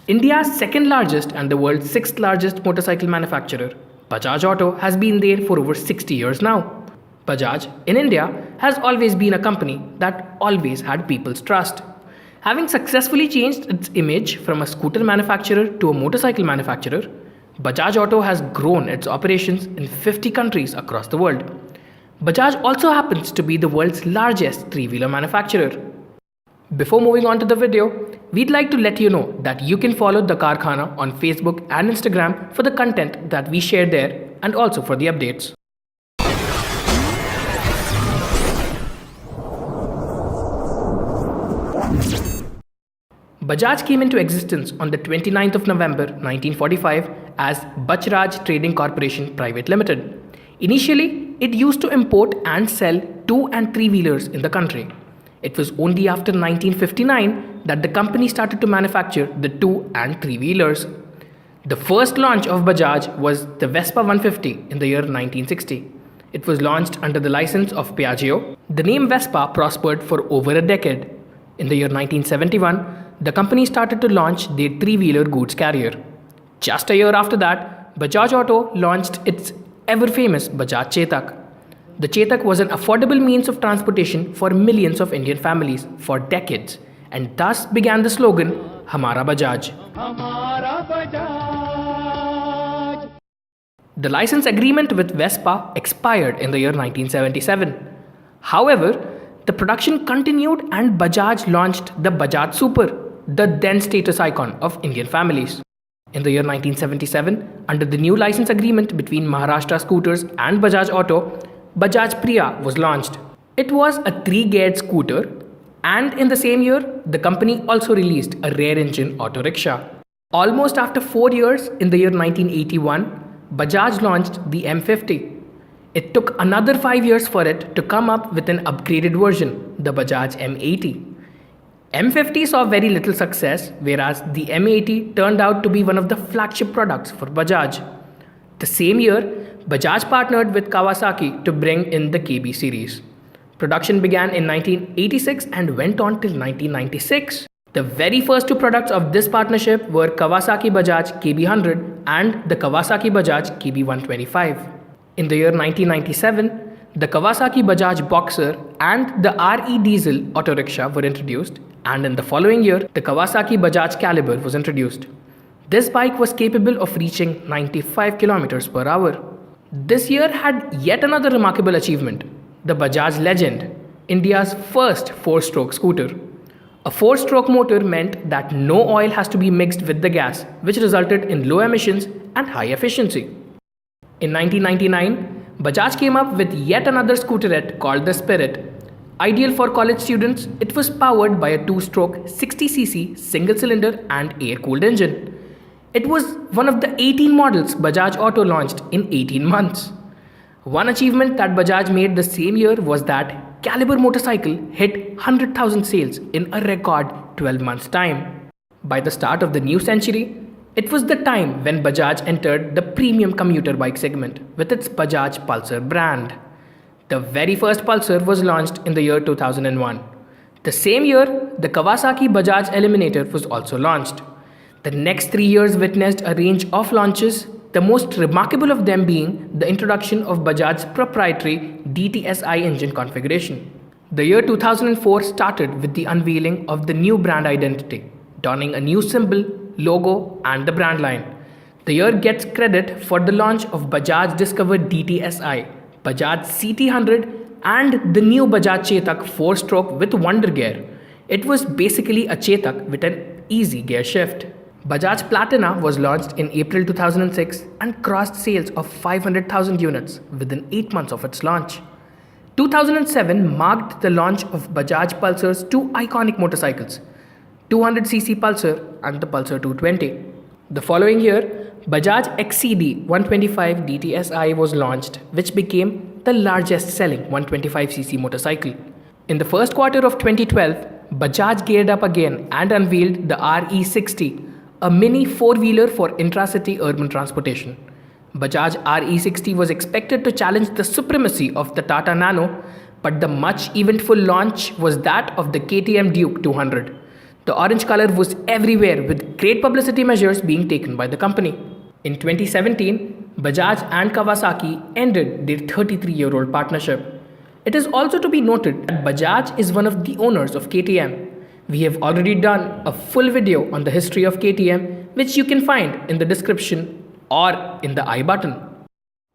India's second largest and the world's sixth largest motorcycle manufacturer, Bajaj Auto has been there for over 60 years now. Bajaj, in India, has always been a company that always had people's trust. Having successfully changed its image from a scooter manufacturer to a motorcycle manufacturer, Bajaj Auto has grown its operations in 50 countries across the world. Bajaj also happens to be the world's largest three-wheeler manufacturer. Before moving on to the video, we'd like to let you know that you can follow the Karkhana on Facebook and Instagram for the content that we share there and also for the updates. Bajaj came into existence on the 29th of November 1945 as Bajraj Trading Corporation Private Limited. Initially, it used to import and sell two and three-wheelers in the country. It was only after 1959 that the company started to manufacture the two and three-wheelers. The first launch of Bajaj was the Vespa 150 in the year 1960. It was launched under the license of Piaggio. The name Vespa prospered for over a decade. In the year 1971, the company started to launch their three-wheeler goods carrier. Just a year after that, Bajaj Auto launched its ever-famous Bajaj Chetak. The Chetak was an affordable means of transportation for millions of Indian families for decades, and thus began the slogan, Hamara Bajaj. Hamara Bajaj. The license agreement with Vespa expired in the year 1977. However, the production continued and Bajaj launched the Bajaj Super, the then status icon of Indian families. In the year 1977, under the new license agreement between Maharashtra Scooters and Bajaj Auto, Bajaj Priya was launched. It was a three-geared scooter, and in the same year, the company also released a rear-engine auto rickshaw. Almost after 4 years, in the year 1981, Bajaj launched the M50. It took another 5 years for it to come up with an upgraded version, the Bajaj M80. M50 saw very little success, whereas the M80 turned out to be one of the flagship products for Bajaj. The same year, Bajaj partnered with Kawasaki to bring in the KB series. Production began in 1986 and went on till 1996. The very first two products of this partnership were Kawasaki Bajaj KB100 and the Kawasaki Bajaj KB125. In the year 1997, the Kawasaki Bajaj Boxer and the RE Diesel auto rickshaw were introduced, and in the following year, the Kawasaki Bajaj Caliber was introduced. This bike was capable of reaching 95 km per hour. This year had yet another remarkable achievement, the Bajaj Legend, India's first four-stroke scooter. A four-stroke motor meant that no oil has to be mixed with the gas, which resulted in low emissions and high efficiency. In 1999, Bajaj came up with yet another scooterette called the Spirit. Ideal for college students, it was powered by a two-stroke 60cc single-cylinder and air-cooled engine. It was one of the 18 models Bajaj Auto launched in 18 months. One achievement that Bajaj made the same year was that Caliber motorcycle hit 100,000 sales in a record 12 months' time. By the start of the new century, it was the time when Bajaj entered the premium commuter bike segment with its Bajaj Pulsar brand. The very first Pulsar was launched in the year 2001. The same year, the Kawasaki Bajaj Eliminator was also launched. The next 3 years witnessed a range of launches, the most remarkable of them being the introduction of Bajaj's proprietary DTSI engine configuration. The year 2004 started with the unveiling of the new brand identity, donning a new symbol, logo and the brand line. The year gets credit for the launch of Bajaj discovered DTSI, Bajaj CT100 and the new Bajaj Chetak 4-stroke with Wonder Gear. It was basically a Chetak with an easy gear shift. Bajaj Platina was launched in April 2006 and crossed sales of 500,000 units within 8 months of its launch. 2007 marked the launch of Bajaj Pulsar's two iconic motorcycles, 200cc Pulsar and the Pulsar 220. The following year, Bajaj XCD 125 DTSI was launched, which became the largest selling 125cc motorcycle. In the first quarter of 2012, Bajaj geared up again and unveiled the RE60, a mini four-wheeler for intra-city urban transportation. Bajaj RE60 was expected to challenge the supremacy of the Tata Nano, but the much eventful launch was that of the KTM Duke 200. The orange color was everywhere with great publicity measures being taken by the company. In 2017, Bajaj and Kawasaki ended their 33-year-old partnership. It is also to be noted that Bajaj is one of the owners of KTM. We have already done a full video on the history of KTM, which you can find in the description or in the I button.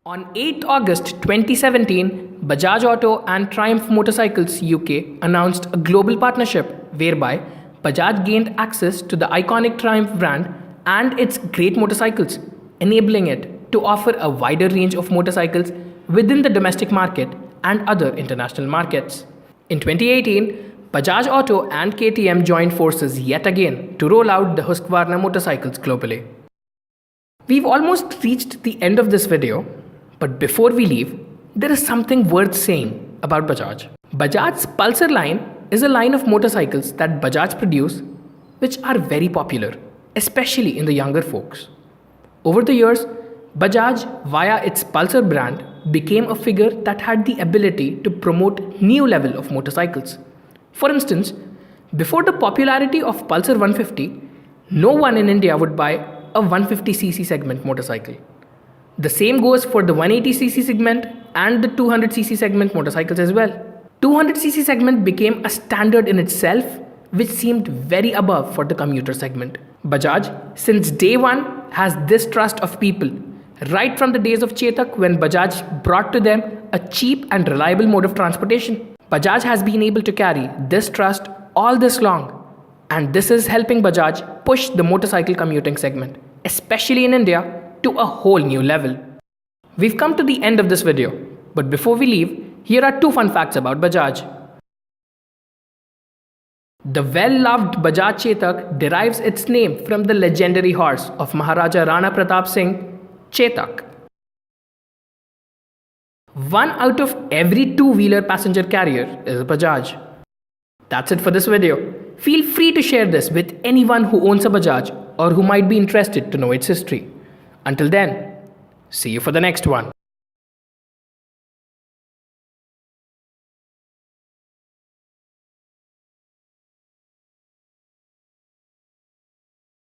On 8 August 2017, Bajaj Auto and Triumph Motorcycles UK announced a global partnership whereby Bajaj gained access to the iconic Triumph brand and its great motorcycles, enabling it to offer a wider range of motorcycles within the domestic market and other international markets. In 2018, Bajaj Auto and KTM joined forces yet again to roll out the Husqvarna motorcycles globally. We've almost reached the end of this video, but before we leave, there is something worth saying about Bajaj. Bajaj's Pulsar line is a line of motorcycles that Bajaj produce which are very popular, especially in the younger folks. Over the years, Bajaj, via its Pulsar brand, became a figure that had the ability to promote new level of motorcycles. For instance, before the popularity of Pulsar 150, no one in India would buy a 150cc segment motorcycle. The same goes for the 180cc segment and the 200cc segment motorcycles as well. 200cc segment became a standard in itself, which seemed very above for the commuter segment. Bajaj, since day one, has this trust of people, right from the days of Chetak when Bajaj brought to them a cheap and reliable mode of transportation. Bajaj has been able to carry this trust all this long, and this is helping Bajaj push the motorcycle commuting segment, especially in India, to a whole new level. We've come to the end of this video, but before we leave, here are 2 fun facts about Bajaj. The well-loved Bajaj Chetak derives its name from the legendary horse of Maharaja Rana Pratap Singh, Chetak. 1 out of every 2-wheeler passenger carrier is a Bajaj. That's it for this video. Feel free to share this with anyone who owns a Bajaj or who might be interested to know its history. Until then, see you for the next one.